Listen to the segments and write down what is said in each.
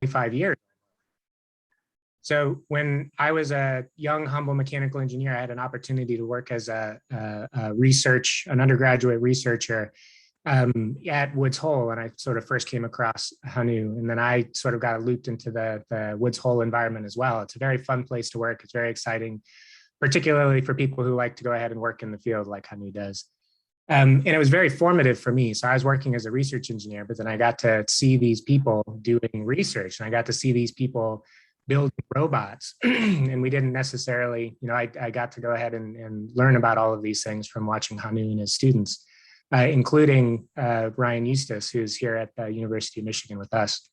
25 years. So when I was a young, humble mechanical engineer, I had an opportunity to work as an undergraduate researcher at Woods Hole, and I sort of first came across Hanu, and then I sort of got looped into the Woods Hole environment as well. It's a very fun place to work. It's very exciting, particularly for people who like to go ahead and work in the field like Hanu does. And it was very formative for me. So I was working as a research engineer, but then I got to see these people doing research, and I got to see these people building robots. And we didn't necessarily, I got to go ahead and learn about all of these things from watching Hanu and his students, including Ryan Eustace, who's here at the University of Michigan with us.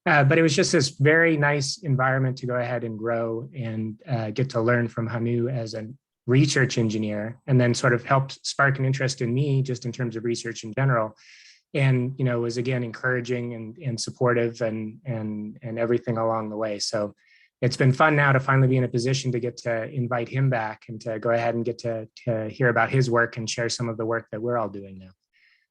But it was just this very nice environment to go ahead and grow and get to learn from Hanu as a research engineer, and then sort of helped spark an interest in me just in terms of research in general. And, was again, encouraging and supportive and everything along the way. So it's been fun now to finally be in a position to get to invite him back and to go ahead and get to hear about his work and share some of the work that we're all doing now.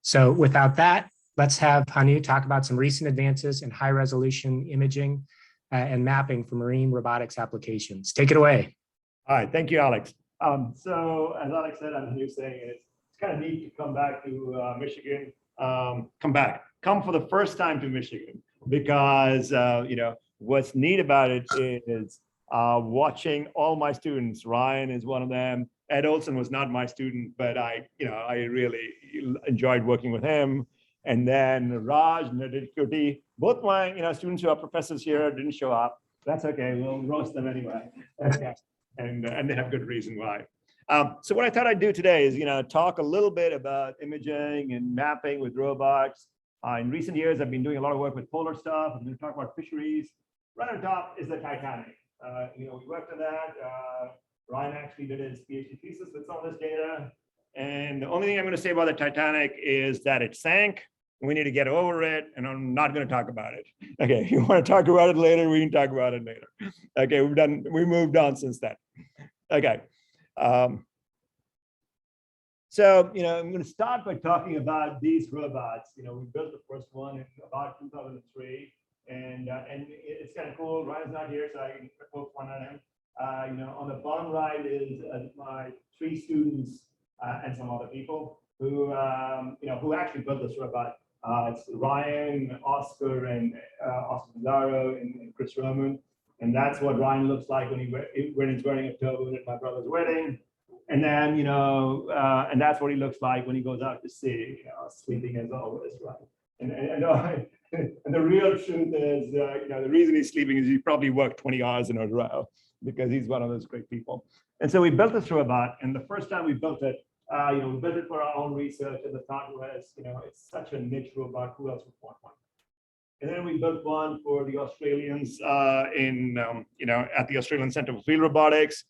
So without that, let's have Hanu talk about some recent advances in high resolution imaging and mapping for marine robotics applications. Take it away. All right, thank you, Alex. So as Alex said, I'm here saying it's kind of neat to come back to Michigan. Come for the first time to Michigan, because what's neat about it is watching all my students. Ryan is one of them. Ed Olson was not my student, but I really enjoyed working with him. And then Raj and Aditi, both my students who are professors here didn't show up. That's okay. We'll roast them anyway. Okay. And they have good reason why. So what I thought I'd do today is, talk a little bit about imaging and mapping with robots. In recent years, I've been doing a lot of work with polar stuff. I'm going to talk about fisheries. Right on top is the Titanic. We worked on that. Ryan actually did his PhD thesis with some of this data. And the only thing I'm going to say about the Titanic is that it sank. We need to get over it, and I'm not going to talk about it. Okay, if you want to talk about it later, we can talk about it later. Okay, we moved on since then. Okay. So, I'm going to start by talking about these robots. We built the first one in about 2003, and it's kind of cool. Ryan's not here, so I can poke fun at him. On the bottom right is my 3 students and some other people who actually built this robot. It's Ryan, Oscar, and Oscar Pizarro, and Chris Roman. And that's what Ryan looks like when he's wearing a turban at my brother's wedding. And then, and that's what he looks like when he goes out to sea, sleeping as always, right? And the real truth is, the reason he's sleeping is he probably worked 20 hours in a row, because he's one of those great people. And so we built this robot, and the first time we built it, we built it for our own research, and the thought was, it's such a niche robot, who else would want one? And then we built one for the Australians at the Australian Centre for Field Robotics.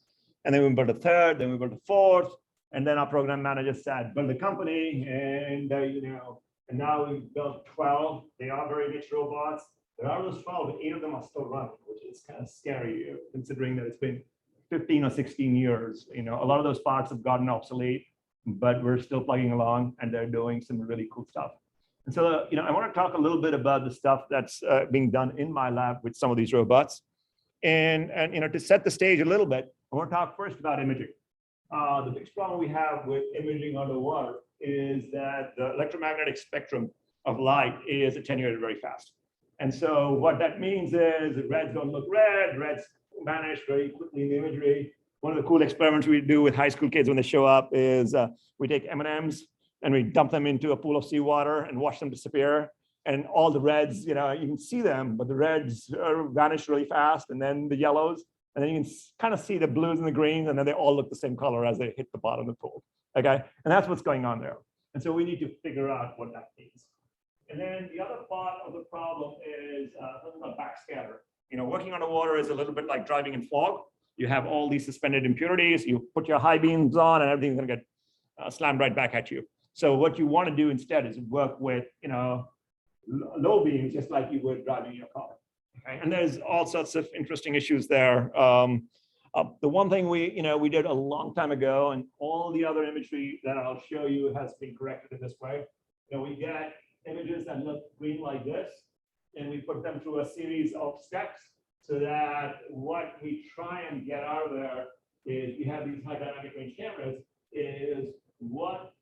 And then we built a third, then we built a fourth, and then our program manager said, build a company, and and now we've built 12. They are very niche robots. There are those 12, 8 of them are still running, which is kind of scary, considering that it's been 15 or 16 years. A lot of those parts have gotten obsolete, but we're still plugging along, and they're doing some really cool stuff. And so, I want to talk a little bit about the stuff that's being done in my lab with some of these robots. And to set the stage a little bit, I want to talk first about imaging. The biggest problem we have with imaging underwater is that the electromagnetic spectrum of light is attenuated very fast. And so what that means is that reds don't look red, reds vanish very quickly in the imagery. One of the cool experiments we do with high school kids when they show up is we take M&Ms and we dump them into a pool of seawater and watch them disappear. And all the reds, you can see them, but the reds vanish really fast, and then the yellows, and then you can kind of see the blues and the greens, and then they all look the same color as they hit the bottom of the pool. Okay, and that's what's going on there. And so we need to figure out what that means. And then the other part of the problem is something called backscatter. Working underwater is a little bit like driving in fog. You have all these suspended impurities. You put your high beams on, and everything's going to get slammed right back at you. So what you want to do instead is work with, low beams, just like you would driving your car. Okay? And there's all sorts of interesting issues there. The one thing we did a long time ago, and all the other imagery that I'll show you has been corrected in this way. We get images that look green like this, and we put them through a series of steps so that what we try and get out of there is we have these high dynamic range cameras is what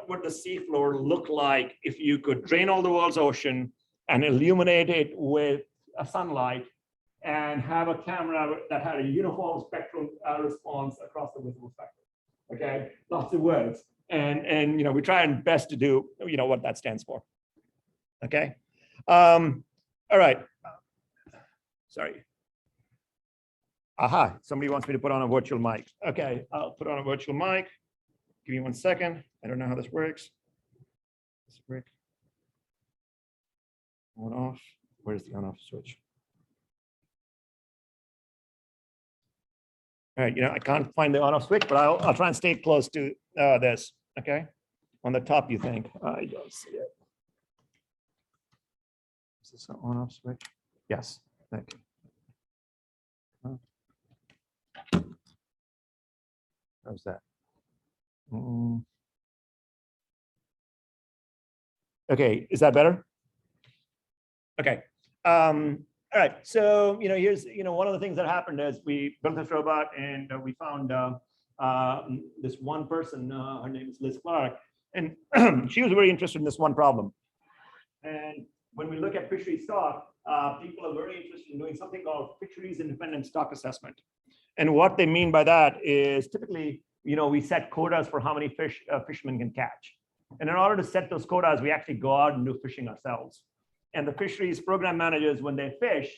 would the seafloor look like if you could drain all the world's ocean and illuminate it with a sunlight and have a camera that had a uniform spectral response across the visible spectrum. Okay, lots of words, and we try and best to do what that stands for. Okay, all right. Sorry. Aha, somebody wants me to put on a virtual mic. Okay, I'll put on a virtual mic. Give me 1 second. I don't know how this works. Does it work? On off. Where's the on off switch? All right, I can't find the on off switch, but I'll try and stay close to this. Okay, on the top, you think? I don't see it. Is this an on off switch? Yes. Thank you. How's that? Okay, is that better? Okay. All right. So here's one of the things that happened is we built this robot and we found this one person. Her name is Liz Clark, and she was very interested in this one problem. And when we look at fisheries stock, people are very interested in doing something called fisheries independent stock assessment. And what they mean by that is typically, we set quotas for how many fish fishermen can catch. And in order to set those quotas, we actually go out and do fishing ourselves. And the fisheries program managers, when they fish,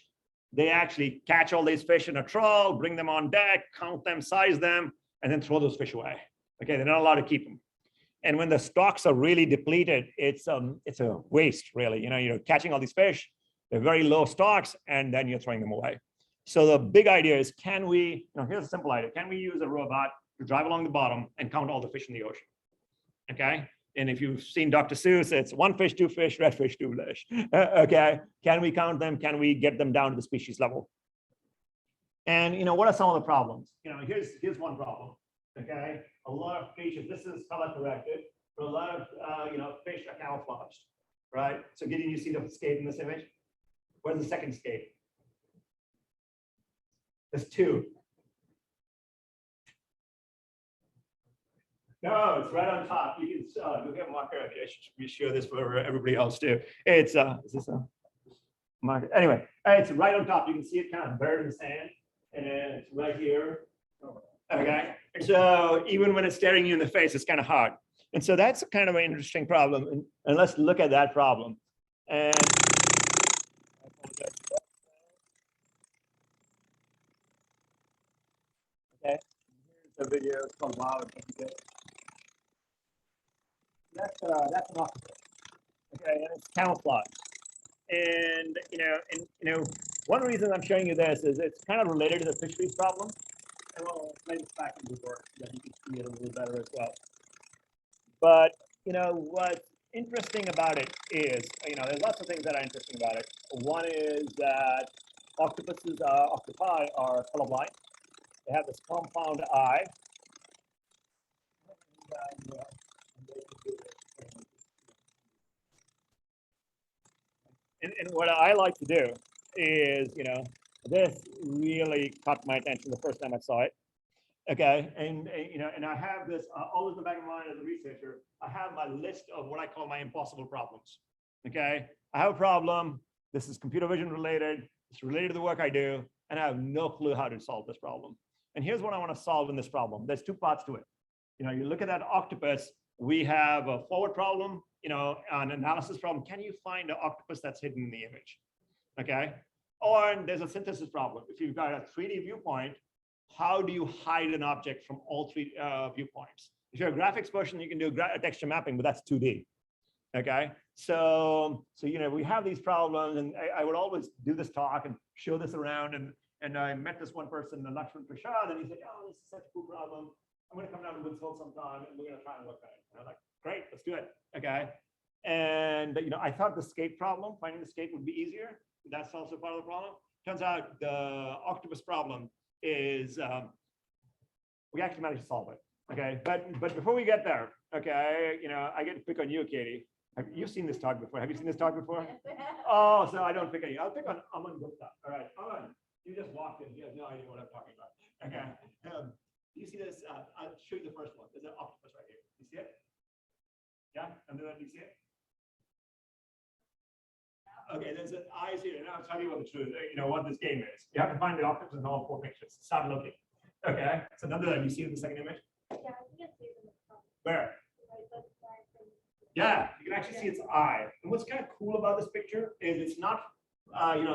they actually catch all these fish in a trawl, bring them on deck, count them, size them, and then throw those fish away. Okay, they're not allowed to keep them. And when the stocks are really depleted, it's a waste, really. You're catching all these fish, they're very low stocks, and then you're throwing them away. So the big idea is, can we, here's a simple idea. Can we use a robot to drive along the bottom and count all the fish in the ocean? Okay. And if you've seen Dr. Seuss, it's 1 fish, 2 fish, red fish, 2 fish. Okay. Can we count them? Can we get them down to the species level? And what are some of the problems? Here's one problem. Okay. A lot of creatures, this is color corrected, but a lot of fish are camouflaged, right? So Gideon, you see the scape in this image? Where's the second scape? There's 2. No, it's right on top. You can look at marker. I should be sure this for everybody else too. It's is this a marker? Anyway, it's right on top. You can see it kind of buried in the sand, and it's right here. Okay, so even when it's staring you in the face, it's kind of hard. And so that's kind of an interesting problem. And let's look at that problem. And okay, here's the video. It's called Wow. That's an octopus. Okay, and it's camouflage. And one reason I'm showing you this is it's kind of related to the fisheries problem. And we'll play this back in the work so that you can see it a little better as well. But what's interesting about it is, there's lots of things that are interesting about it. One is that octopi are colorblind. They have this compound eye. And what I like to do is, this really caught my attention the first time I saw it. Okay, and I have this always in the back of my mind as a researcher. I have my list of what I call my impossible problems. Okay, I have a problem. This is computer vision related. It's related to the work I do, and I have no clue how to solve this problem. And here's what I want to solve in this problem. There's 2 parts to it. You look at that octopus. We have a forward problem, an analysis problem. Can you find an octopus that's hidden in the image? Okay. Or there's a synthesis problem. If you've got a 3D viewpoint, how do you hide an object from all 3 viewpoints? If you're a graphics person, you can do texture mapping, but that's 2D. Okay. So we have these problems, and I would always do this talk and show this around. And I met this one person, Lakshman Prashad, and he said, "Oh, this is such a cool problem. I'm going to come down to Woods Hole sometime, and we're going to try and work on it." And I'm like, "Great, let's do it." Okay. And I thought the scape problem, finding the scape, would be easier. That's also part of the problem. Turns out the octopus problem is we actually managed to solve it. Okay, but before we get there, okay, I get to pick on you, Katie. You've seen this talk before. Have you seen this talk before? Oh, so I don't pick any. I'll pick on Aman Gupta. All right, Aman, you just walked in. You have no idea what I'm talking about. Okay. You see this? I'll show you the first one. There's an octopus right here. You see it? Yeah, under that, you see it? Okay, there's an eyes here, and I'll tell you what the truth, what this game is. You have to find the octopus in all 4 pictures. Start looking. Okay, so none of them. You see the second image? Yeah, I think I see it in the front. Where? Right. Yeah, you can actually see its eye. And what's kind of cool about this picture is it's not,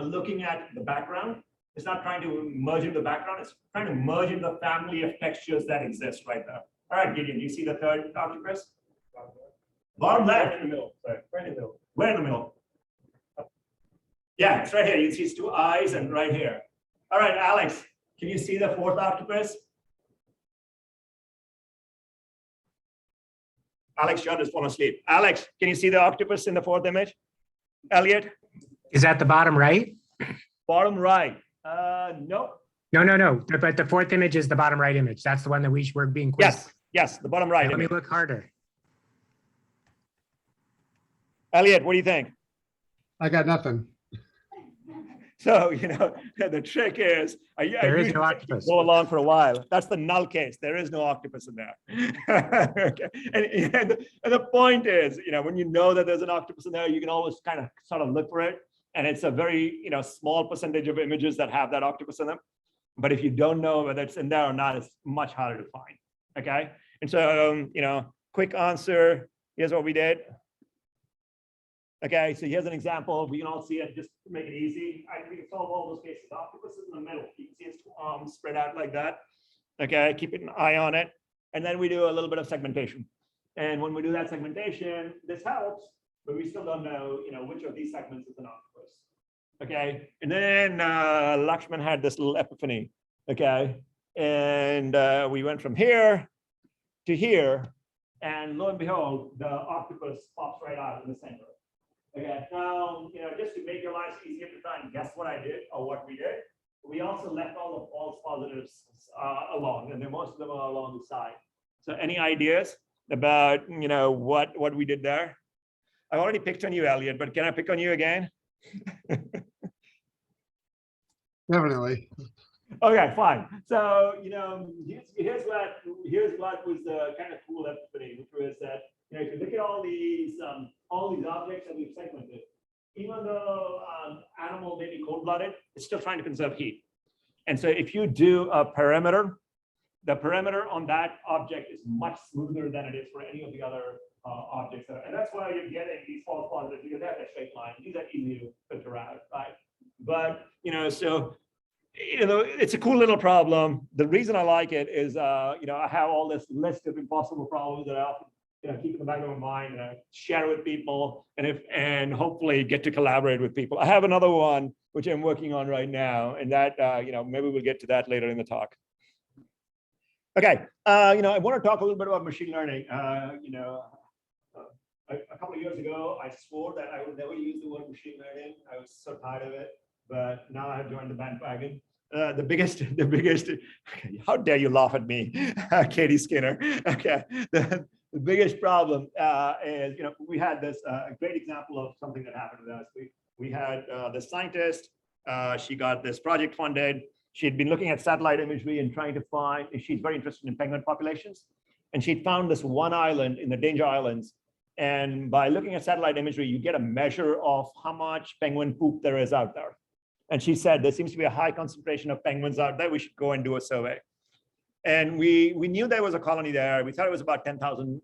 looking at the background. It's not trying to merge into the background. It's trying to merge into the family of textures that exist right there. All right, Gideon, do you see the third octopus? Bottom left. Right in the middle. Sorry, right in the middle. Where in the middle? Yeah, it's right here. You see its 2 eyes and right here. All right, Alex, can you see the 4th octopus? Alex, you're just falling asleep. Alex, can you see the octopus in the 4th image? Elliot? Is that the bottom right? Bottom right. Nope. No. But the 4th image is the bottom right image. That's the one that we're being quizzed. Yes, the bottom right. Let me look harder. Elliot, what do you think? I got nothing. So, the trick is, There is no octopus. go along for a while. That's the null case. There is no octopus in there. Okay. And the point is, when you know that there's an octopus in there, you can always kind of sort of look for it. And it's a very, small percentage of images that have that octopus in them. But if you don't know whether it's in there or not, it's much harder to find. Okay. And so, quick answer, here's what we did. Okay, so here's an example. We can all see it just to make it easy. We can solve all those cases. The octopus is in the middle. You can see its 2 arms spread out like that. Okay, keep an eye on it. And then we do a little bit of segmentation. And when we do that segmentation, this helps, but we still don't know, which of these segments is an octopus. Okay, and then Lakshman had this little epiphany. Okay, and we went from here to here, and lo and behold, the octopus pops right out in the center. Okay, now, just to make your lives easier to try and guess what I did or what we did, we also left all the false positives along, and then most of them are along the side. So any ideas about, what we did there? I've already picked on you, Elliot, but can I pick on you again? Definitely. Okay, fine. So, here's what was the kind of cool epiphany, which was that, if you look at all these objects that we've segmented, even though animal may be cold-blooded, it's still trying to conserve heat. And so if you do a perimeter, the perimeter on that object is much smoother than it is for any of the other objects. And that's why you're getting these false positives, because they have that straight line. These are easy to filter out, right? But, so, it's a cool little problem. The reason I like it is, I have all this list of impossible problems that I often keep in the back of my mind, and I share with people, and hopefully get to collaborate with people. I have another one which I'm working on right now, and that maybe we'll get to that later in the talk. Okay, I want to talk a little bit about machine learning. A couple of years ago, I swore that I would never use the word machine learning. I was so tired of it, but now I have joined the bandwagon. The biggest. How dare you laugh at me, Katie Skinner? Okay. The biggest problem is, we had this great example of something that happened with us. We had the scientist, she got this project funded. She had been looking at satellite imagery and trying to find, she's very interested in penguin populations. And she found this one island in the Danger Islands. And by looking at satellite imagery, you get a measure of how much penguin poop there is out there. And she said, there seems to be a high concentration of penguins out there. We should go and do a survey. And we knew there was a colony there. We thought it was about 10,000,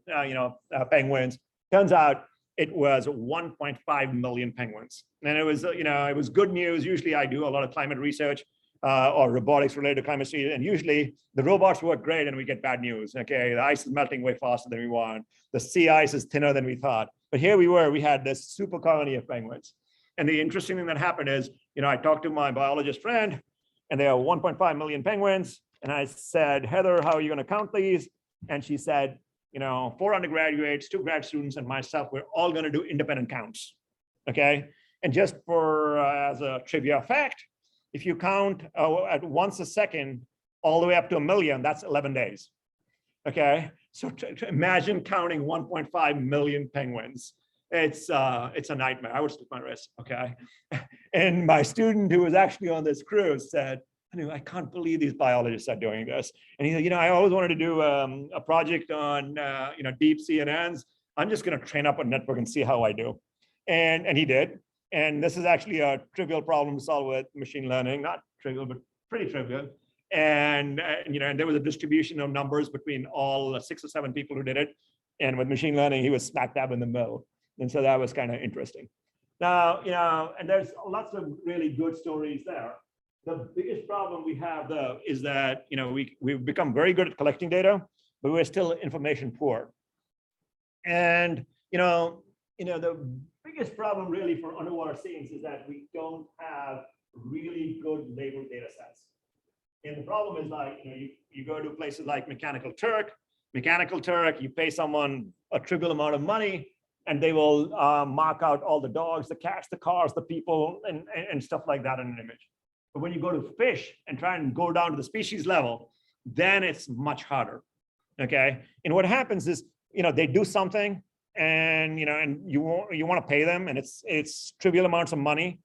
penguins. Turns out it was 1.5 million penguins. And it was good news. Usually I do a lot of climate research or robotics related to climate change. And usually the robots work great and we get bad news. Okay, the ice is melting way faster than we want. The sea ice is thinner than we thought. But here we had this super colony of penguins. And the interesting thing that happened is, I talked to my biologist friend, and there are 1.5 million penguins. And I said, Heather, how are you going to count these? And she said, 4 undergraduates, 2 grad students, and myself, we're all going to do independent counts. Okay. And just as a trivia fact, if you count at once a second, all the way up to 1 million, that's 11 days. Okay. So imagine counting 1.5 million penguins. it's a nightmare. I would slip my wrist, okay? And my student who was actually on this cruise said, I can't believe these biologists are doing this. And he said, I always wanted to do a project on, deep CNNs. I'm just going to train up a network and see how I do. And he did. And this is actually a trivial problem to solve with machine learning, not trivial, but pretty trivial. And there was a distribution of numbers between all 6 or 7 people who did it. And with machine learning, he was smack dab in the middle. And so that was kind of interesting. Now, and there's lots of really good stories there. The biggest problem we have, though, is that we've become very good at collecting data, but we're still information poor. And the biggest problem really for underwater scenes is that we don't have really good labeled data sets. And the problem is you go to places like Mechanical Turk, you pay someone a trivial amount of money, and they will mark out all the dogs, the cats, the cars, the people, and stuff like that in an image. But when you go to fish and try and go down to the species level, then it's much harder, okay? And what happens is, they do something, and you want to pay them, and it's trivial amounts of money,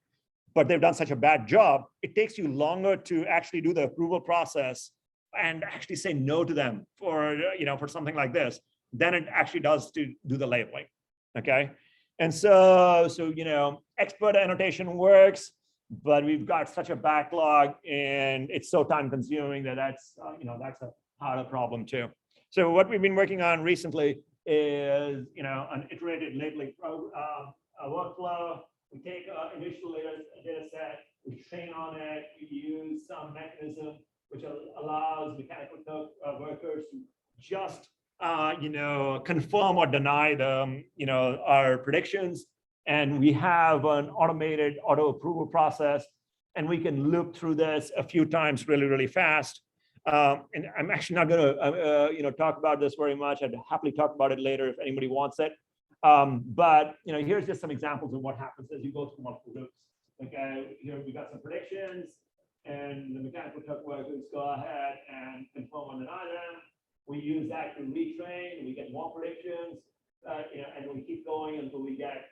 but they've done such a bad job, it takes you longer to actually do the approval process and actually say no to them for something like this than it actually does to do the labeling, okay? And so expert annotation works, but we've got such a backlog, and it's so time consuming that's a harder problem too. So what we've been working on recently is an iterated labeling workflow. We take an initial data set, we train on it, we use some mechanism which allows Mechanical Turk workers to just confirm or deny our predictions. And we have an automated auto approval process, and we can loop through this a few times really, really fast. And I'm actually not going to talk about this very much. I'd happily talk about it later if anybody wants it. But here's just some examples of what happens as you go through multiple loops. Okay, here we got some predictions, and the Mechanical Turk workers go ahead and confirm or deny them. We use that to retrain, and we get more predictions. And we keep going until we get,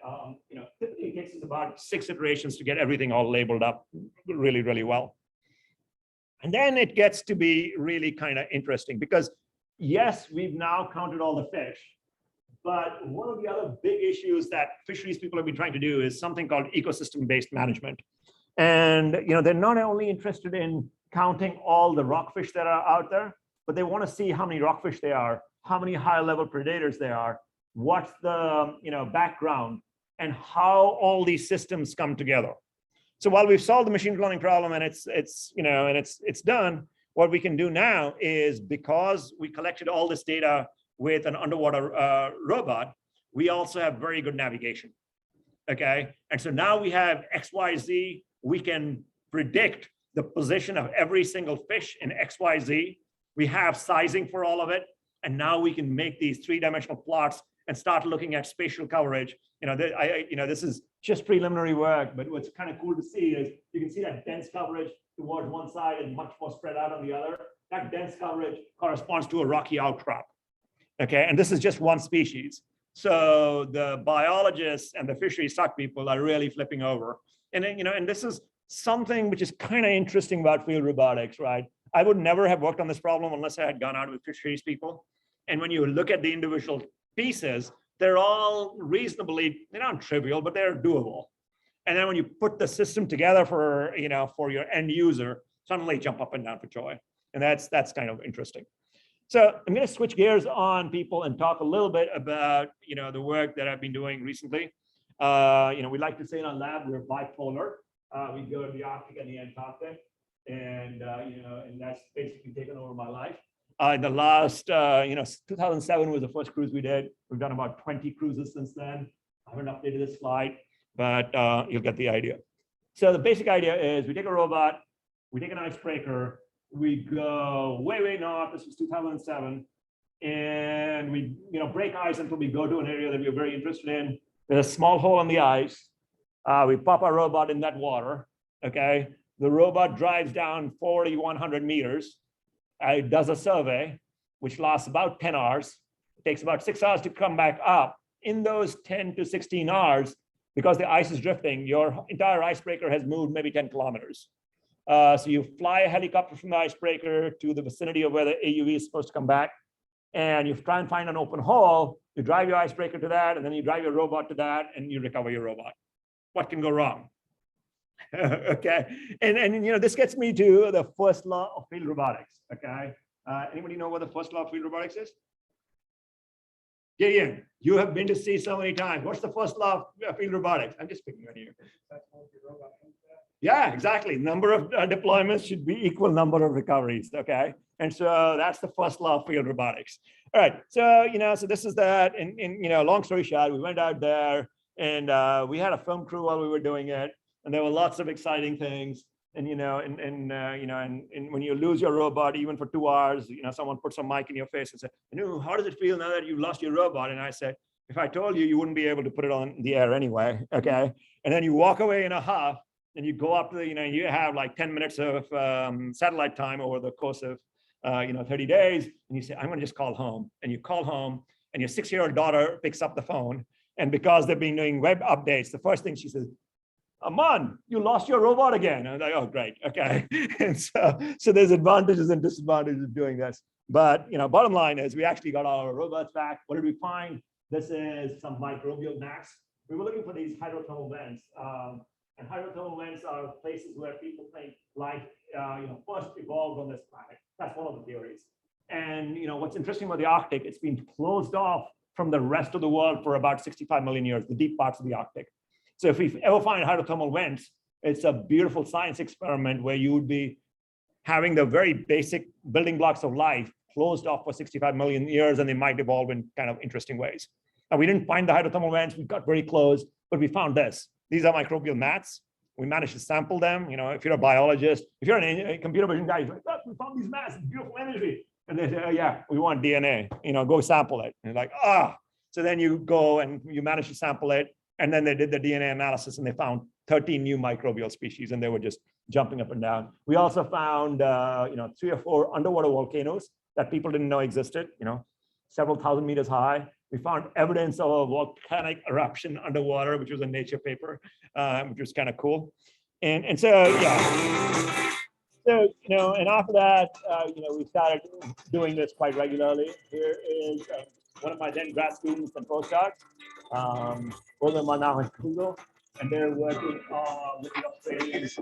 typically it takes us about 6 iterations to get everything all labeled up really, really well. And then it gets to be really kind of interesting because, yes, we've now counted all the fish, but one of the other big issues that fisheries people have been trying to do is something called ecosystem-based management. And, they're not only interested in counting all the rockfish that are out there, but they want to see how many rockfish there are, how many high-level predators there are, what's the background, and how all these systems come together. So while we've solved the machine learning problem and it's done, what we can do now is, because we collected all this data with an underwater robot, we also have very good navigation. Okay, and so now we have XYZ. We can predict the position of every single fish in XYZ. We have sizing for all of it, and now we can make these 3-dimensional plots and start looking at spatial coverage. This is just preliminary work, but what's kind of cool to see is you can see that dense coverage towards one side and much more spread out on the other. That dense coverage corresponds to a rocky outcrop. Okay, and this is just one species. So the biologists and the fishery stock people are really flipping over. And then, and this is something which is kind of interesting about field robotics, right? I would never have worked on this problem unless I had gone out with fisheries people. And when you look at the individual pieces, they're all reasonably, they're not trivial, but they're doable. And then when you put the system together for your end user, suddenly jump up and down for joy. And that's kind of interesting. So I'm going to switch gears on people and talk a little bit about the work that I've been doing recently. We like to say in our lab we're bipolar. We go to the Arctic and the Antarctic, and and that's basically taken over my life. In the last 2007 was the first cruise we did. We've done about 20 cruises since then. I haven't updated this slide, but you'll get the idea. So the basic idea is we take a robot, we take an icebreaker, we go way, way north. This was 2007. And we break ice until we go to an area that we're very interested in. There's a small hole in the ice. We pop our robot in that water. Okay. The robot drives down 4,100 meters. It does a survey, which lasts about 10 hours. It takes about 6 hours to come back up. in those 10 to 16 hours, because the ice is drifting, your entire icebreaker has moved maybe 10 kilometers. So you fly a helicopter from the icebreaker to the vicinity of where the AUV is supposed to come back, and you try and find an open hole, you drive your icebreaker to that, and then you drive your robot to that, and you recover your robot. What can go wrong? Okay, and this gets me to the first law of field robotics. Okay, anybody know what the first law of field robotics is? Gideon, you have been to sea so many times. What's the first law of field robotics? I'm just picking on you. Yeah, exactly. Number of deployments should be equal number of recoveries. Okay, and so that's the first law of field robotics. All right, so so this is that. And long story short, we went out there and we had a film crew while we were doing it, and there were lots of exciting things. And and when you lose your robot, even for 2 hours, someone puts a mic in your face and said, how does it feel now that you lost your robot? And I said, if I told you, you wouldn't be able to put it on the air anyway. Okay, and then you walk away in a huff, and you go up to you have like 10 minutes of satellite time over the course of 30 days, and you say, I'm going to just call home. And you call home, and your 6-year-old daughter picks up the phone, and because they've been doing web updates, the first thing she says, Aman, you lost your robot again. And I was like, oh, great, okay. And so there's advantages and disadvantages of doing this. But bottom line is we actually got our robots back. What did we find? This is some microbial mats. We were looking for these hydrothermal vents. And hydrothermal vents are places where people think life first evolved on this planet. That's one of the theories. And what's interesting about the Arctic, it's been closed off from the rest of the world for about 65 million years, the deep parts of the Arctic. So if we ever find hydrothermal vents, it's a beautiful science experiment where you would be having the very basic building blocks of life closed off for 65 million years, and they might evolve in kind of interesting ways. Now, we didn't find the hydrothermal vents, we got very close, but we found this. These are microbial mats. We managed to sample them. If you're a biologist, if you're a computer vision guy, you're like, look, we found these mats, beautiful imagery. And they say, oh, yeah, we want DNA, go sample it. And you're like, So then you go and you manage to sample it. And then they did the DNA analysis and they found 13 new microbial species, and they were just jumping up and down. We also found 3 or 4 underwater volcanoes that people didn't know existed, several thousand meters high. We found evidence of a volcanic eruption underwater, which was a Nature paper, which was kind of cool. And so, yeah. So, and after that, we started doing this quite regularly. Here is one of my then grad students and postdocs. Both of them are now in Google, and they're working with the Australians.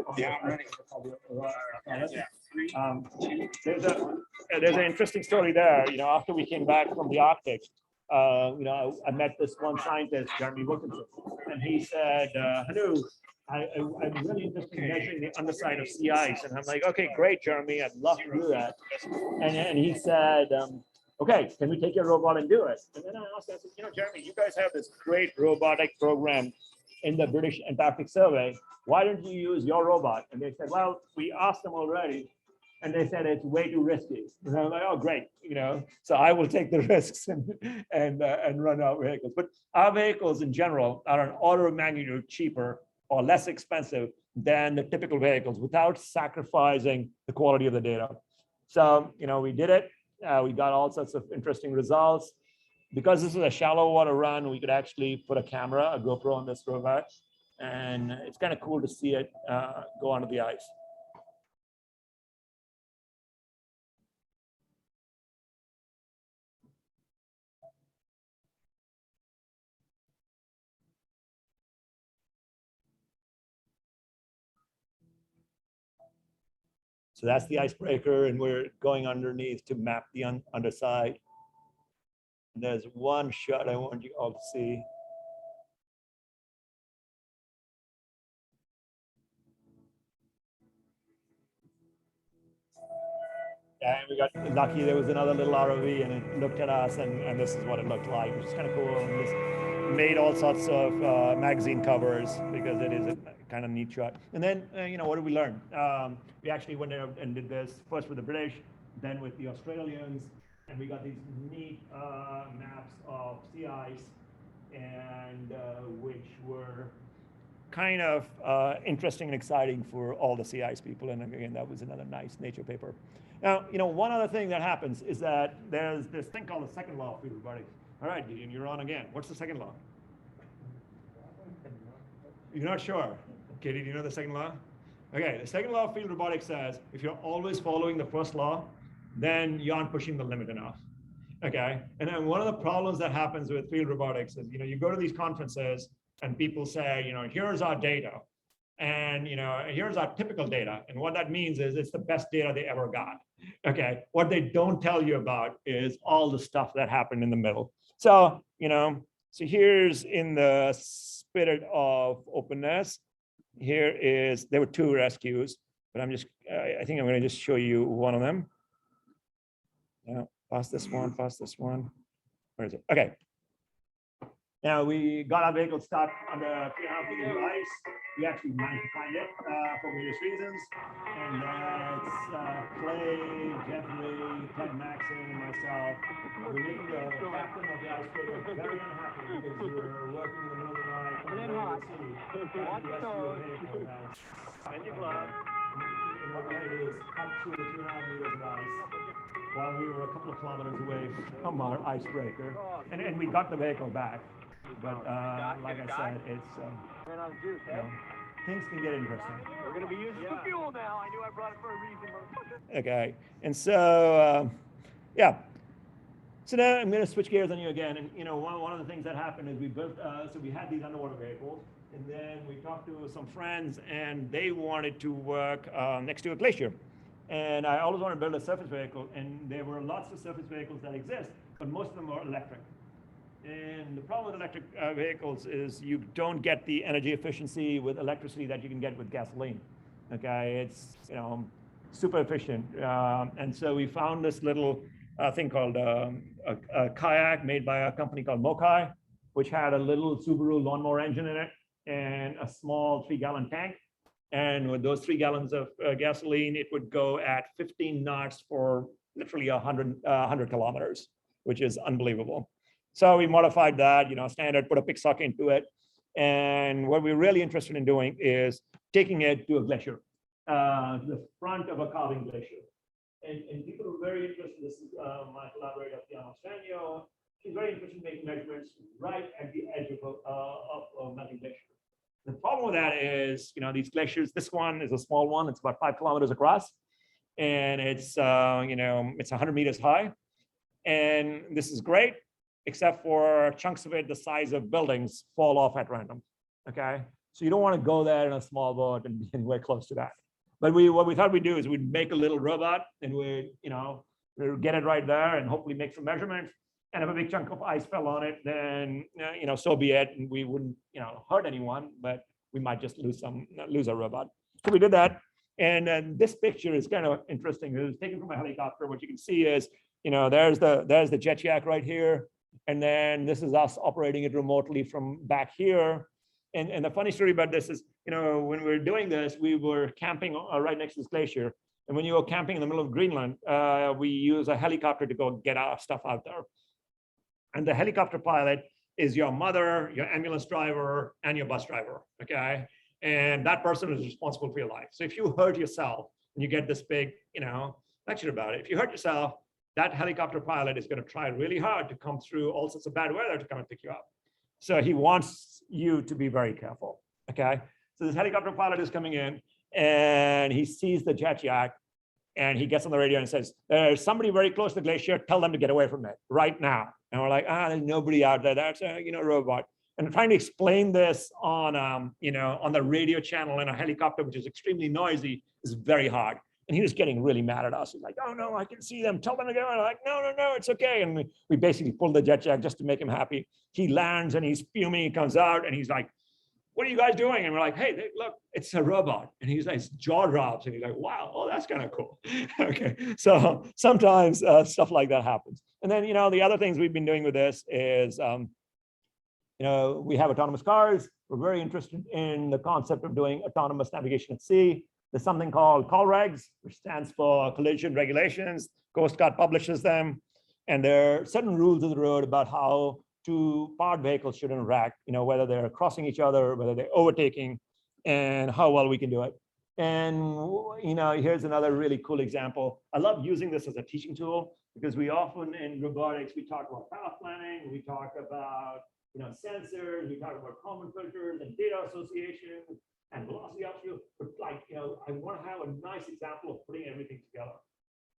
There's an interesting story there. After we came back from the Arctic, I met this one scientist, Jeremy Wilkinson, and he said, Hanu, I'm really interested in measuring the underside of sea ice. And I'm like, okay, great, Jeremy, I'd love to do that. And he said, okay, can we take your robot and do it? And then I asked him, I said, Jeremy, you guys have this great robotic program in the British Antarctic Survey. Why don't you use your robot? And they said, well, we asked them already, and they said it's way too risky. And I'm like, oh, great, so I will take the risks and run our vehicles. But our vehicles in general are an order of magnitude cheaper or less expensive than the typical vehicles without sacrificing the quality of the data. So, we did it. We got all sorts of interesting results. Because this is a shallow water run, we could actually put a camera, a GoPro on this robot, and it's kind of cool to see it go onto the ice. So that's the icebreaker, and we're going underneath to map the underside. And there's one shot I want you all to see. And we got lucky, there was another little ROV, and it looked at us, and this is what it looked like, which is kind of cool. And this made all sorts of magazine covers because it is a kind of neat shot. And then, what did we learn? We actually went out and did this first with the British, then with the Australians, and we got these neat maps of sea ice, and which were kind of interesting and exciting for all the sea ice people. And again, that was another nice Nature paper. Now, one other thing that happens is that there's this thing called the second law of field robotics. All right, Gideon, you're on again. What's the second law? You're not sure. Katie, do you know the second law? Okay, the second law of field robotics says if you're always following the first law, then you aren't pushing the limit enough. Okay, and then one of the problems that happens with field robotics is, you go to these conferences and people say, here's our data, and here's our typical data, and what that means is it's the best data they ever got. Okay, what they don't tell you about is all the stuff that happened in the middle. So so here's, in the spirit of openness, there were 2 rescues, but I think I'm going to just show you one of them. Pass this one. Where is it? Okay. Now we got our vehicle stuck under 3.5 meters of ice. We actually managed to find it for various reasons. And that's Clay, Jenouvrier, Ted Maxon, and myself. We're making the captain of the Iceberg very unhappy because we were working in the middle of the night. And then and you glove. And what we had to do is cut through the 2.5 meters of ice while we were a couple of kilometers away from our icebreaker. And we got the vehicle back. But like I said, it's things can get interesting. We're going to be using the fuel now. I knew I brought it for a reason. Okay, and so yeah. So now I'm going to switch gears on you again. And one of the things that happened is we built. So we had these underwater vehicles, and then we talked to some friends, and they wanted to work next to a glacier. And I always wanted to build a surface vehicle, and there were lots of surface vehicles that exist, but most of them are electric. And the problem with electric vehicles is you don't get the energy efficiency with electricity that you can get with gasoline. Okay, it's super efficient. And so we found this little thing called a kayak made by a company called Mokai, which had a little Subaru lawnmower engine in it and a small 3-gallon tank. And with those 3 gallons of gasoline, it would go at 15 knots for literally 100 kilometers, which is unbelievable. So we modified that, standard, put a pick socket into it. And what we're really interested in doing is taking it to a glacier, the front of a calving glacier. And people are very interested. This is my collaborator, Hanumant Singh. She's very interested in making measurements right at the edge of a melting glacier. The problem with that is, these glaciers, this one is a small one. It's about 5 kilometers across. And it's, it's 100 meters high. And this is great, except for chunks of it the size of buildings fall off at random. Okay. So you don't want to go there in a small boat and be anywhere close to that. But what we thought we'd do is we'd make a little robot, and we'd get it right there and hopefully make some measurements. And if a big chunk of ice fell on it, then so be it, and we wouldn't hurt anyone, but we might just lose our robot. So we did that, and this picture is kind of interesting. It was taken from a helicopter. What you can see is there's the Jetyak right here, and then this is us operating it remotely from back here. And the funny story about this is, when we were doing this, we were camping right next to this glacier. And when you go camping in the middle of Greenland, we use a helicopter to go get our stuff out there. And the helicopter pilot is your mother, your ambulance driver, and your bus driver, okay? And that person is responsible for your life. So if you hurt yourself, and you get this big, lecture about it, if you hurt yourself, that helicopter pilot is going to try really hard to come through all sorts of bad weather to come and pick you up. So he wants you to be very careful, okay? So this helicopter pilot is coming in, and he sees the Jetyak, and he gets on the radio and says, "There's somebody very close to the glacier. Tell them to get away from it right now." And we're like, there's nobody out there. That's a robot. And I'm trying to explain this on on the radio channel in a helicopter, which is extremely noisy, is very hard. And he was getting really mad at us. He's like, "Oh no, I can see them. Tell them to go." And I'm like, no, it's okay. And we basically pulled the Jetyak just to make him happy. He lands and he's fuming. He comes out and he's like, "What are you guys doing?" And we're like, "Hey, look, it's a robot." And he's like, his jaw drops, and he's like, "Wow, oh, that's kind of cool." Okay, so sometimes stuff like that happens. And then the other things we've been doing with this is, we have autonomous cars. We're very interested in the concept of doing autonomous navigation at sea. There's something called call regs, which stands for collision regulations. Coast Guard publishes them, and there are certain rules of the road about how two powered vehicles should interact, whether they're crossing each other, whether they're overtaking, and how well we can do it. And here's another really cool example. I love using this as a teaching tool because we often in robotics, we talk about path planning, we talk about sensors, we talk about common filters and data association and velocity upshift, but I want to have a nice example of putting everything together,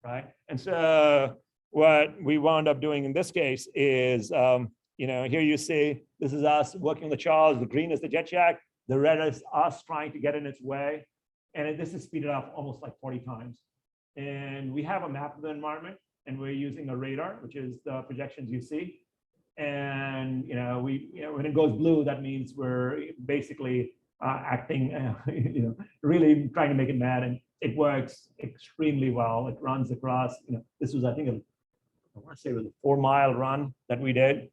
right? And so what we wound up doing in this case is, here you see, this is us working on the Charles, the green is the Jetyak, the red is us trying to get in its way. And this is speeded up almost like 40 times. And we have a map of the environment, and we're using a radar, which is the projections you see. And when it goes blue, that means we're basically acting, really trying to make it mad. And it works extremely well. It runs across. This was, I think, I want to say it was a 4-mile run that we did.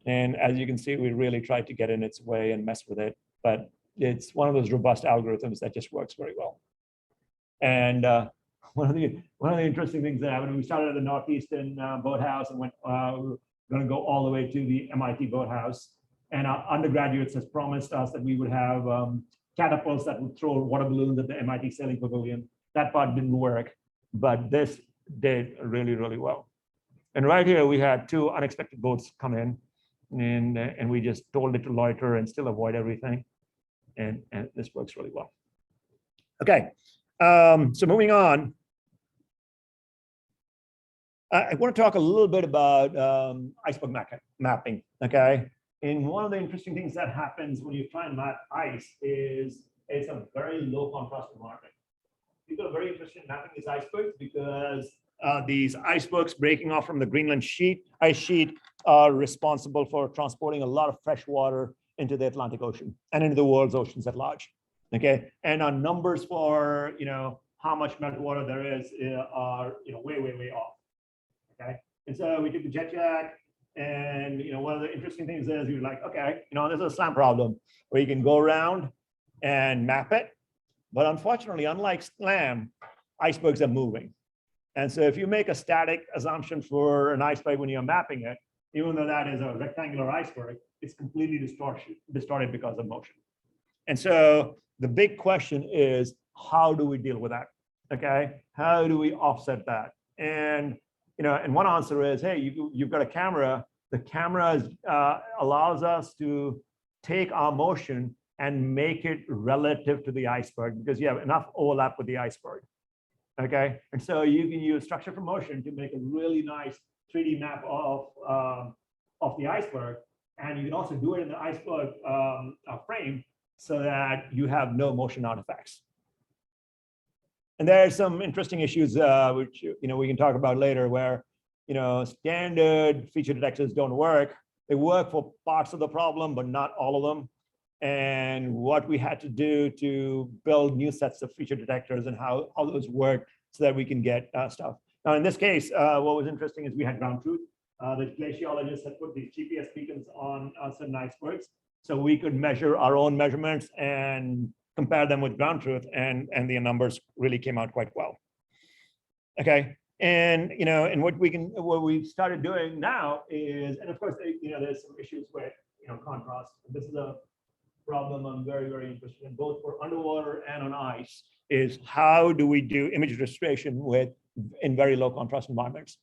And as you can see, we really tried to get in its way and mess with it, but it's one of those robust algorithms that just works very well. And one of the interesting things that happened, we started at the Northeastern boathouse and went, we're going to go all the way to the MIT boathouse. And our undergraduates has promised us that we would have catapults that would throw water balloons at the MIT sailing pavilion. That part didn't work, but this did really, really well. And right here, we had 2 unexpected boats come in, and we just told it to loiter and still avoid everything. And this works really well. Okay, so moving on. I want to talk a little bit about iceberg mapping, okay? And one of the interesting things that happens when you try and map ice is it's a very low contrast environment. People are very interested in mapping these icebergs because these icebergs breaking off from the Greenland ice sheet are responsible for transporting a lot of fresh water into the Atlantic Ocean and into the world's oceans at large. Okay, and our numbers for how much meltwater there is are way, way, way off. Okay, and so we took the Jetyak, and one of the interesting things is you're like, okay, there's a SLAM problem where you can go around and map it, but unfortunately, unlike SLAM, icebergs are moving. And so if you make a static assumption for an iceberg when you're mapping it, even though that is a rectangular iceberg, it's completely distorted because of motion. And so the big question is, how do we deal with that? Okay, how do we offset that? And and one answer is, hey, you've got a camera. The camera allows us to take our motion and make it relative to the iceberg because you have enough overlap with the iceberg. Okay, and so you can use structure from motion to make a really nice 3D map of the iceberg, and you can also do it in the iceberg frame so that you have no motion artifacts. And there are some interesting issues which we can talk about later, where standard feature detectors don't work. They work for parts of the problem, but not all of them. And what we had to do to build new sets of feature detectors and how those work so that we can get stuff. Now, in this case, what was interesting is we had ground truth. The glaciologists had put these GPS beacons on certain icebergs, so we could measure our own measurements and compare them with ground truth, and the numbers really came out quite well. Okay, and and what we've started doing now is, and of course, there's some issues with contrast. This is a problem I'm very, very interested in, both for underwater and on ice, is how do we do image registration in very low contrast environments.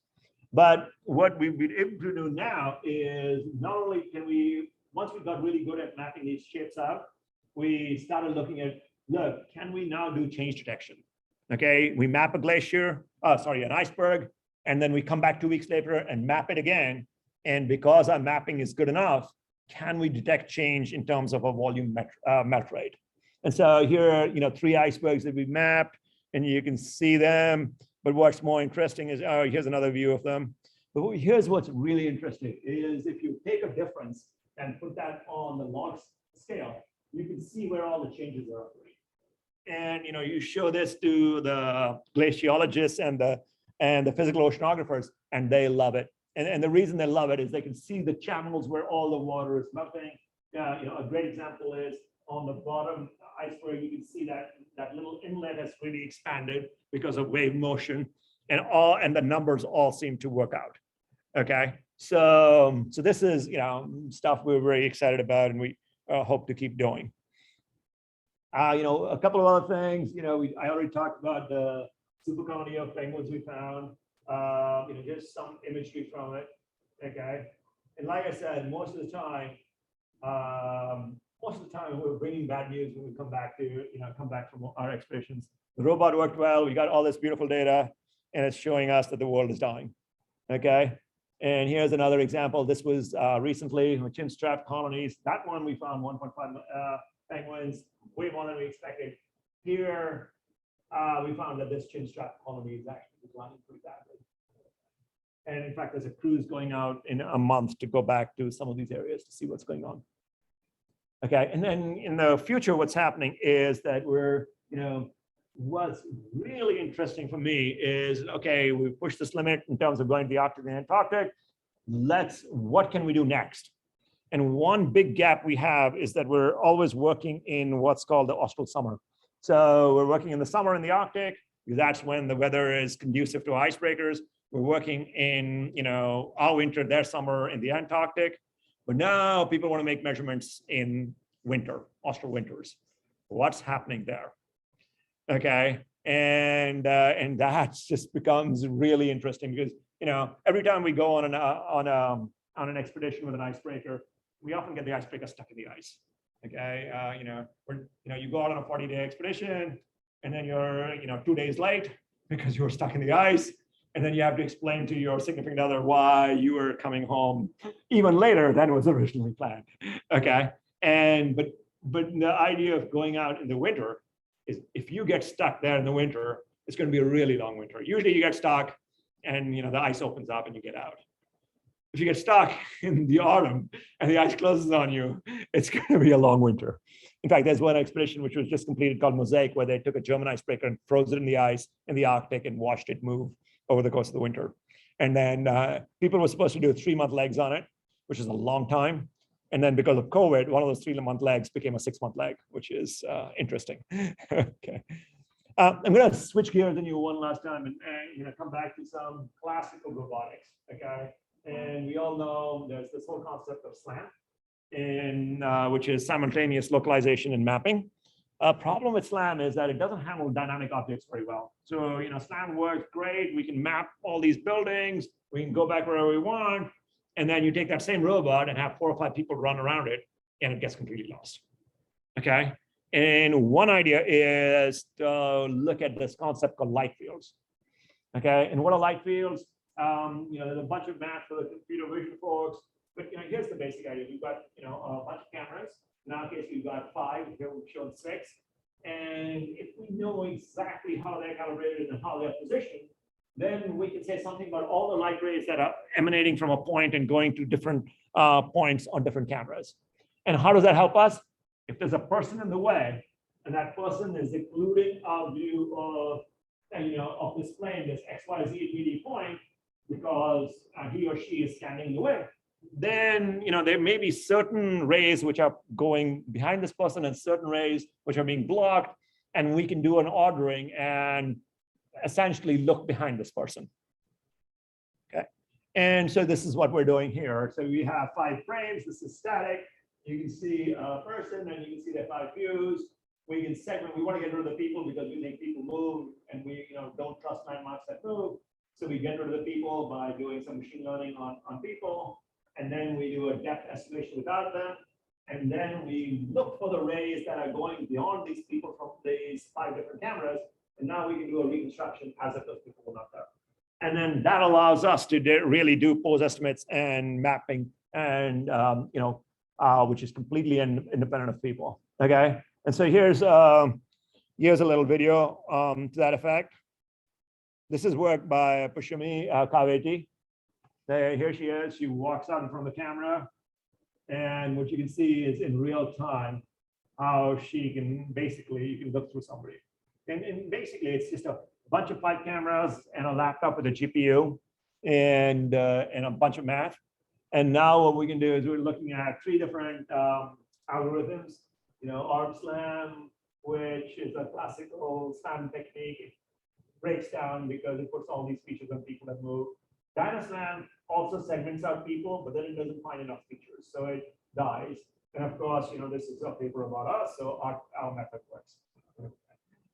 But what we've been able to do now is not only can we, once we got really good at mapping these shapes out, we started looking at, look, can we now do change detection? Okay, we map a glacier, an iceberg, and then we come back 2 weeks later and map it again. And because our mapping is good enough, can we detect change in terms of a volume melt rate? And so here are 3 icebergs that we mapped, and you can see them. But what's more interesting is, here's another view of them. But here's what's really interesting is if you take a difference and put that on the log scale, you can see where all the changes are occurring. And you show this to the glaciologists and the physical oceanographers, and they love it. And the reason they love it is they can see the channels where all the water is melting. A great example is on the bottom iceberg, you can see that little inlet has really expanded because of wave motion, and the numbers all seem to work out. Okay, so this is stuff we're very excited about, and we hope to keep doing. A couple of other things, I already talked about the super colony of penguins we found, just some imagery from it, okay? And like I said, most of the time we're bringing bad news when we come back from our expeditions. The robot worked well, we got all this beautiful data, and it's showing us that the world is dying, okay? And here's another example. This was recently with chin-strap colonies. That one we found 1.5 penguins, way more than we expected. Here, we found that this chin-strap colony is actually declining pretty badly. And in fact, there's a cruise going out in a month to go back to some of these areas to see what's going on. Okay, and then in the future, what's happening is that what's really interesting for me is, okay, we've pushed this limit in terms of going to the Arctic and Antarctic. What can we do next? And one big gap we have is that we're always working in what's called the austral summer. So we're working in the summer in the Arctic, because that's when the weather is conducive to icebreakers. We're working in, our winter, their summer in the Antarctic. But now people want to make measurements in winter, austral winters. What's happening there? Okay, and that just becomes really interesting because every time we go on an expedition with an icebreaker, we often get the icebreaker stuck in the ice. Okay, you go out on a 40-day expedition, and then you're 2 days late because you're stuck in the ice, and then you have to explain to your significant other why you were coming home even later than was originally planned. Okay, but the idea of going out in the winter is if you get stuck there in the winter, it's going to be a really long winter. Usually you get stuck and the ice opens up and you get out. If you get stuck in the autumn and the ice closes on you, it's going to be a long winter. In fact, there's one expedition which was just completed called Mosaic, where they took a German icebreaker and froze it in the ice in the Arctic and watched it move over the course of the winter. And then people were supposed to do 3-month legs on it, which is a long time. And then because of COVID, one of those 3-month legs became a 6-month leg, which is interesting. Okay. I'm going to switch gears on you one last time and come back to some classical robotics. Okay. And we all know there's this whole concept of SLAM, which is simultaneous localization and mapping. A problem with SLAM is that it doesn't handle dynamic objects very well. So, SLAM works great. We can map all these buildings. We can go back wherever we want. And then you take that same robot and have 4 or 5 people run around it, and it gets completely lost. Okay. And one idea is to look at this concept called light fields. Okay. And what are light fields? There's a bunch of math for the computer vision folks, but here's the basic idea. We've got a bunch of cameras. In our case, we've got 5. Here we've shown 6. And if we know exactly how they're calibrated and how they're positioned, then we can say something about all the light rays that are emanating from a point and going to different points on different cameras. And how does that help us? If there's a person in the way, and that person is occluding our view of this plane, this XYZ 3D point, because he or she is standing in the way, then there may be certain rays which are going behind this person and certain rays which are being blocked, and we can do an ordering and essentially look behind this person. Okay, and so this is what we're doing here. So we have 5 frames. This is static. You can see a person, and you can see their 5 views. We can segment. We want to get rid of the people because we think people move, and we don't trust landmarks that move. So we get rid of the people by doing some machine learning on people, and then we do a depth estimation without them, and then we look for the rays that are going beyond these people from these 5 different cameras. And now we can do a reconstruction as if those people were not there. And then that allows us to really do pose estimates and mapping, and which is completely independent of people. Okay. And so here's a little video to that effect. This is work by Pushami Kaveti. Here she is. She walks out in front of the camera, and what you can see is in real time how she can you can look through somebody. And basically, it's just a bunch of 5 cameras and a laptop with a GPU and a bunch of math. And now what we can do is we're looking at 3 different algorithms. Orb SLAM, which is a classical SLAM technique. It breaks down because it puts all these features on people that move. DynaSLAM also segments out people, but then it doesn't find enough features, so it dies. And of course, this is a paper about us, so our method works.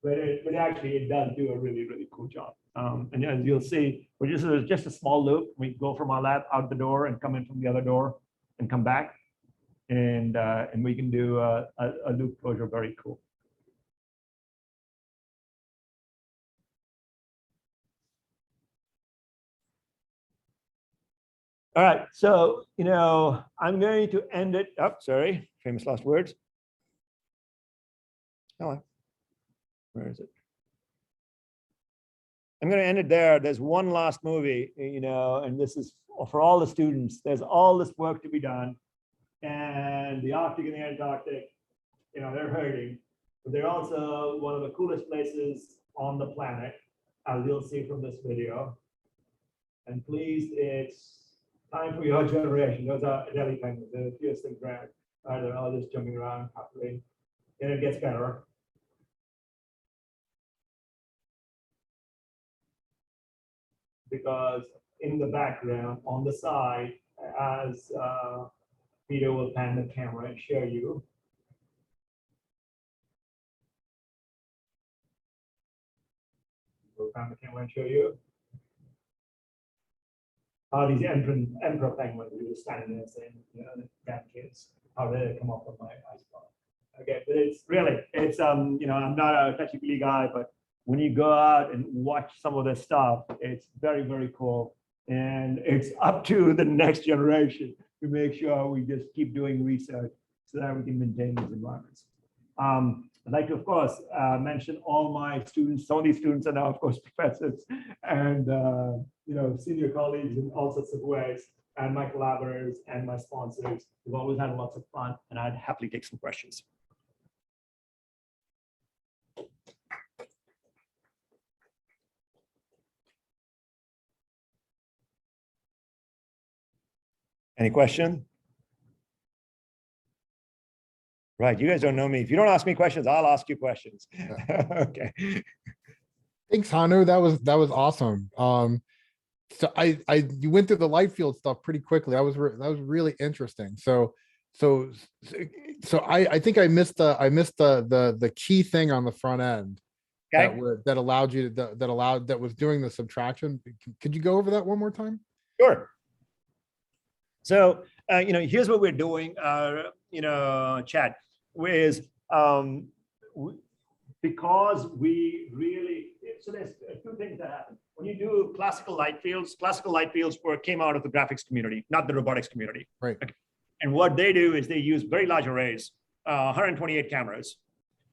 But actually, it does do a really, really cool job. And as you'll see, just a small loop. We go from our lab out the door and come in from the other door and come back. And we can do a loop closure very cool. All right, so, I'm going to end it up. Sorry, famous last words. Oh, where is it? I'm going to end it there. There's one last movie, and this is for all the students. There's all this work to be done. And the Arctic and the Antarctic, they're hurting. But they're also one of the coolest places on the planet, as you'll see from this video. And please, it's time for your generation. Those are Delhi penguins. They're the fierce things around. They're all just jumping around happily. And it gets better. Because in the background, on the side, as Peter will pan the camera and show you. We'll pan the camera and show you. How these emperor penguins were just standing there saying, damn kids, how did they come up with my Iceberg? Okay, but it's I'm not a touchy-feely guy, but when you go out and watch some of this stuff, it's very, very cool. And it's up to the next generation to make sure we just keep doing research so that we can maintain these environments. I'd like to, of course, mention all my students. Some of these students are now, of course, professors and senior colleagues in all sorts of ways, and my collaborators and my sponsors. We've always had lots of fun, and I'd happily take some questions. Any question? Right, you guys don't know me. If you don't ask me questions, I'll ask you questions. Okay. Thanks, Hanu. That was awesome. So you went through the light field stuff pretty quickly. That was really interesting. So I think I missed the key thing on the front end. Okay. That allowed you to, that was doing the subtraction. Could you go over that one more time? Sure. So here's what we're doing. Chad, is because we really, so there's two things that happen. When you do classical light fields came out of the graphics community, not the robotics community. Right. Okay. And what they do is they use very large arrays, 128 cameras.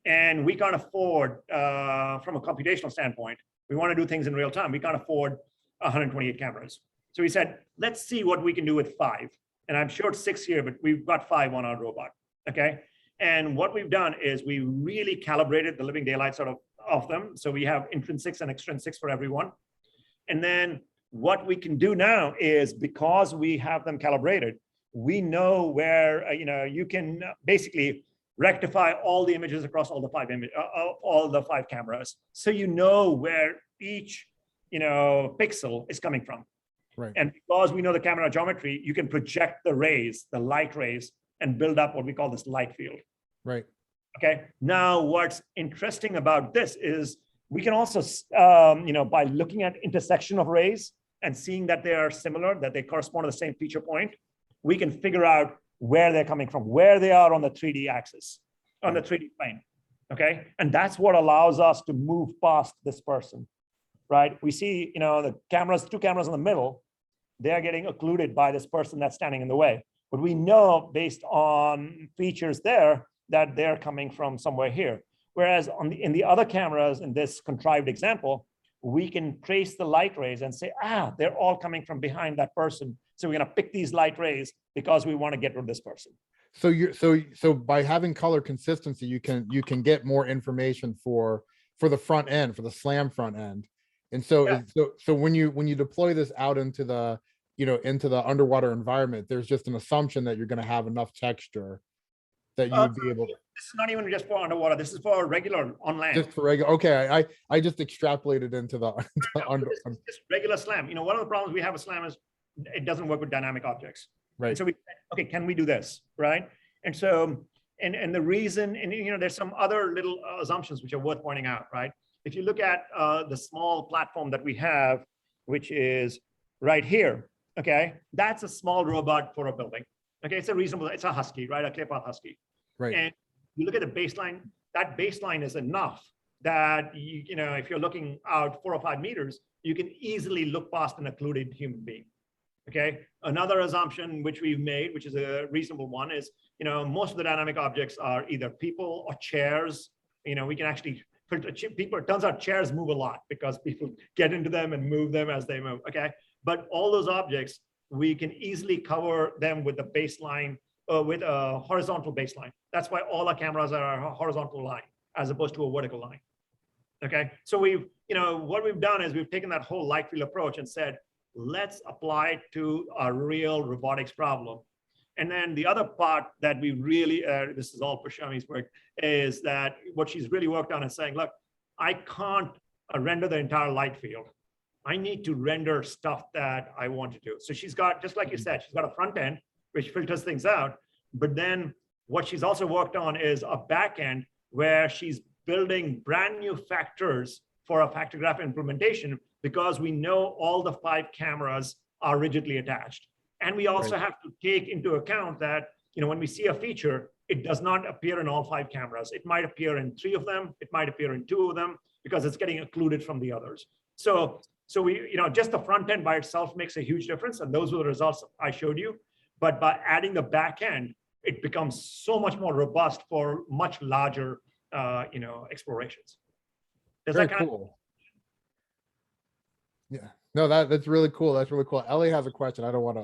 And we can't afford, from a computational standpoint, we want to do things in real time. We can't afford 128 cameras. So we said, let's see what we can do with 5. And I'm sure it's 6 here, but we've got 5 on our robot, okay? And what we've done is we really calibrated the living daylights of them. So we have intrinsics and extrinsics for everyone. And then what we can do now is, because we have them calibrated, we know where, you can basically rectify all the images across all the 5 cameras. So you know where each, pixel is coming from. Right. And because we know the camera geometry, you can project the rays, the light rays, and build up what we call this light field. Right. Okay. Now, what's interesting about this is we can also, by looking at intersection of rays and seeing that they are similar, that they correspond to the same feature point, we can figure out where they're coming from, where they are on the 3D axis, on the 3D plane. Okay. And that's what allows us to move past this person, right? We see, the cameras, 2 cameras in the middle, they're getting occluded by this person that's standing in the way. But we know based on features there that they're coming from somewhere here. Whereas in the other cameras, in this contrived example, we can trace the light rays and say, they're all coming from behind that person. So we're going to pick these light rays because we want to get rid of this person. So by having color consistency, you can get more information for the front end, for the SLAM front end. And so when you deploy this out into the into the underwater environment, there's just an assumption that you're going to have enough texture that you would be able to. This is not even just for underwater. This is for regular on land. Just for regular. Okay, I just extrapolated into the just regular SLAM. One of the problems we have with SLAM is it doesn't work with dynamic objects. Right. And so we said, okay, can we do this, right? And so, and the reason, and you know, there's some other little assumptions which are worth pointing out, right? If you look at the small platform that we have, which is right here, okay, that's a small robot for a building. Okay, it's a reasonable, it's a Husky, right? A Clay-Pot Husky. Right. And you look at the baseline, that baseline is enough that, you know, if you're looking out 4 or 5 meters, you can easily look past an occluded human being. Okay, another assumption which we've made, which is a reasonable one, is, you know, most of the dynamic objects are either people or chairs. You know, we can actually filter people. It turns out chairs move a lot because people get into them and move them as they move. Okay, but all those objects, we can easily cover them with the baseline, with a horizontal baseline. That's why all our cameras are a horizontal line as opposed to a vertical line. Okay, so we've, you know, what we've done is we've taken that whole light field approach and said, let's apply it to a real robotics problem. And then the other part that we really, this is all Prashami's work, is that what she's really worked on is saying, look, I can't render the entire light field. I need to render stuff that I want to do. So she's got, just like you said, she's got a front end, which filters things out. But then what she's also worked on is a back end where she's building brand new factors for a factor graph implementation, because we know all the 5 cameras are rigidly attached. And we also have to take into account that, you know, when we see a feature, it does not appear in all 5 cameras. It might appear in 3 of them. It might appear in 2 of them because it's getting occluded from the others. So we, you know, just the front end by itself makes a huge difference. And those were the results I showed you. But by adding the back end, it becomes so much more robust for much larger, you know, explorations. Does Very that kind cool. Yeah, no, that's really cool. That's really cool. Ellie has a question. I don't want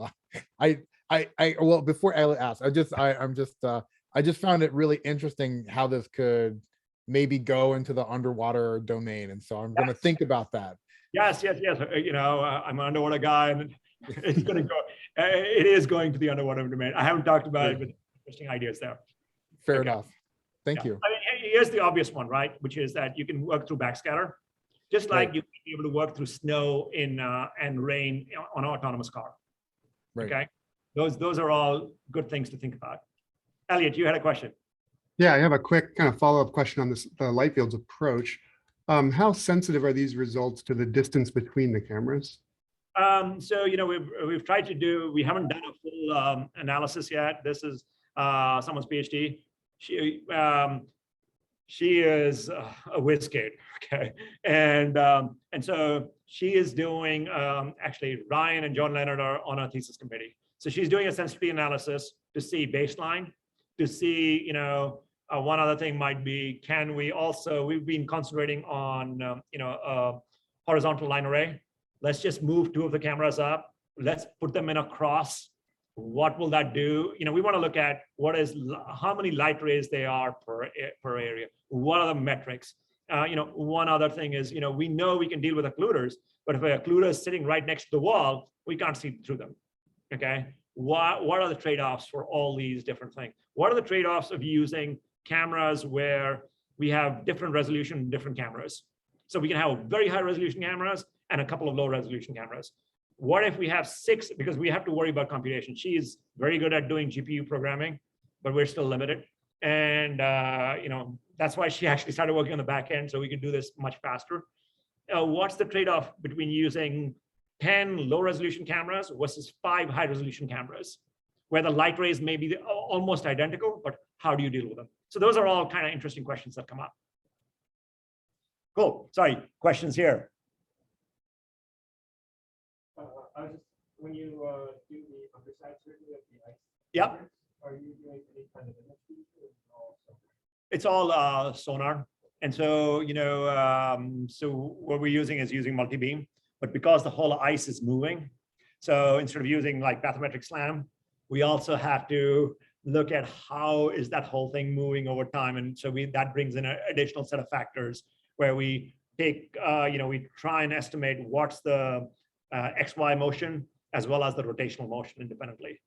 to, well, before Ellie asks, I just found it really interesting how this could maybe go into the underwater domain. And so I'm going to think about that. Yes. You know, I'm an underwater guy, and it's going to go, it is going to the underwater domain. I haven't talked about it, but interesting ideas there. Fair enough. Thank you. I mean, here's the obvious one, right? Which is that you can work through backscatter, just like you can be able to work through snow in and rain on an autonomous car. Right. Okay, those are all good things to think about. Elliot, you had a question. Yeah, I have a quick kind of follow-up question on this, the light fields approach. How sensitive are these results to the distance between the cameras? So, you know, we've tried to do, we haven't done a full analysis yet. This is someone's PhD. She is a whiz kid, okay? And so she is doing, actually Ryan and John Leonard are on our thesis committee. So she's doing a sensitivity analysis to see baseline, to see, you know, one other thing might be, can we also, we've been concentrating on, you know, a horizontal line array. Let's just move 2 of the cameras up. Let's put them in a cross. What will that do? You know, we want to look at what is, how many light rays they are per area. What are the metrics? You know, one other thing is, you know we can deal with occluders, but if an occluder is sitting right next to the wall, we can't see through them. Okay. What are the trade-offs for all these different things? What are the trade-offs of using cameras where we have different resolution in different cameras? So we can have very high resolution cameras and a couple of low resolution cameras. What if we have 6, because we have to worry about computation. She's very good at doing GPU programming, but we're still limited. And you know, that's why she actually started working on the back end, so we can do this much faster. What's the trade-off between using 10 low resolution cameras versus 5 high resolution cameras, where the light rays may be almost identical, but how do you deal with them? So those are all kind of interesting questions that come up. Cool. Sorry, questions here. I was just, when you do the underside survey of the ice, Yep. Are you doing any kind of image feature? It's all sonar. And so, you know, so what we're using is using multi-beam, but because the whole ice is moving, so instead of using like bathymetric slam, we also have to look at how is that whole thing moving over time. And so that brings in an additional set of factors where we take, you know, we try and estimate what's the XY motion as well as the rotational motion independently.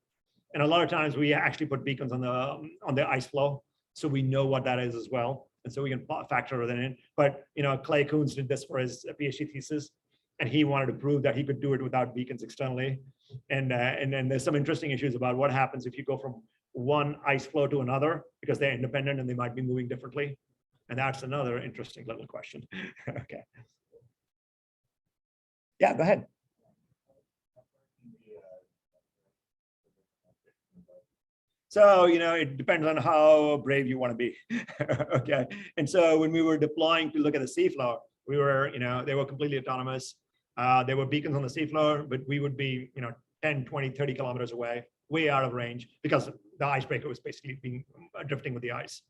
And a lot of times we actually put beacons on the ice flow, so we know what that is as well. And so we can factor that in. But, you know, Clay Coons did this for his PhD thesis, and he wanted to prove that he could do it without beacons externally. And then there's some interesting issues about what happens if you go from one ice flow to another because they're independent and they might be moving differently? And that's another interesting little question. Okay. Yeah, go ahead. So, it depends on how brave you want to be. Okay. And so when we were deploying to look at the seafloor, we were, they were completely autonomous. There were beacons on the seafloor, but we would be, 10, 20, 30 kilometers away, way out of range, because the icebreaker was basically drifting with the ice.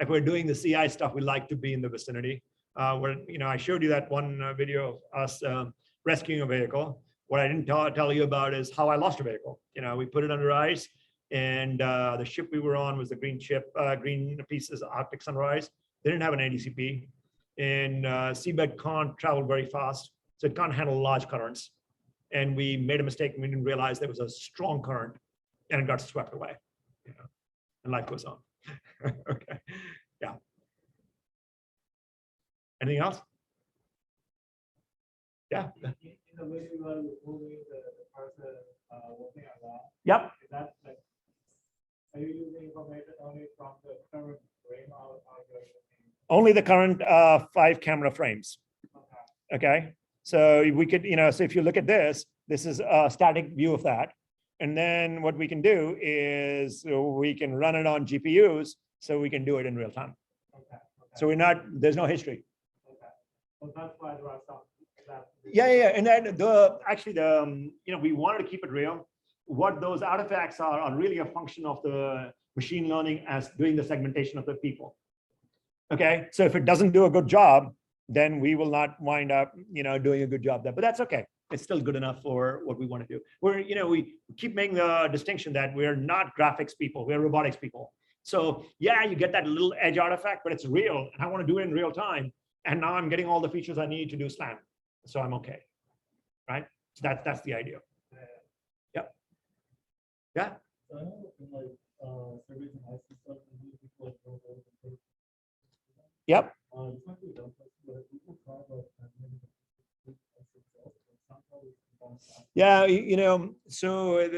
If we're doing the sea ice stuff, we like to be in the vicinity. Where, I showed you that one video of us rescuing a vehicle. What I didn't tell you about is how I lost a vehicle. We put it under ice, and the ship we were on was the green ship, Greenpeace's Arctic Sunrise. They didn't have an ADCP, and seabed can't travel very fast, so it can't handle large currents. And we made a mistake, and we didn't realize there was a strong current, and it got swept away. And life goes on. Okay, yeah. Anything else? Yeah. In the way you are moving the person working around. Yep. Is that like, are you using information only from the current frame or are you using? Only the current 5 camera frames. Okay. So we could, so if you look at this is a static view of that. And then what we can do is we can run it on GPUs, so we can do it in real time. Okay. So there's no history. Okay. So that's why there are some. Yeah. And then we wanted to keep it real. What those artifacts are really a function of the machine learning as doing the segmentation of the people. Okay. So if it doesn't do a good job, then we will not wind up, doing a good job there, but that's okay. It's still good enough for what we want to do. We keep making the distinction that we're not graphics people, we're robotics people. So yeah, you get that little edge artifact, but it's real, and I want to do it in real time. And now I'm getting all the features I need to do SLAM. So I'm okay, right? So that's the idea. Yep. Yeah. Yep. Yeah, so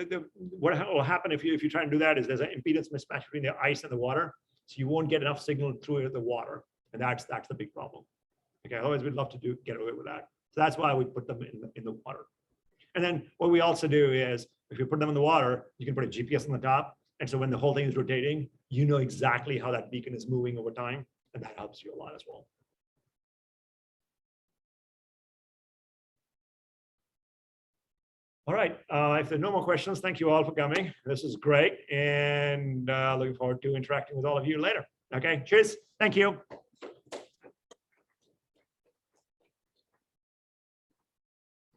what will happen if you try and do that is there's an impedance mismatch between the ice and the water, so you won't get enough signal through the water, and that's the big problem. Okay, otherwise we'd love to get away with that. So that's why we put them in the water. And then what we also do is if you put them in the water, you can put a GPS on the top, and so when the whole thing is rotating, you know exactly how that beacon is moving over time, and that helps you a lot as well. All right, if there are no more questions, thank you all for coming. This is great, and looking forward to interacting with all of you later. Okay, cheers. Thank you.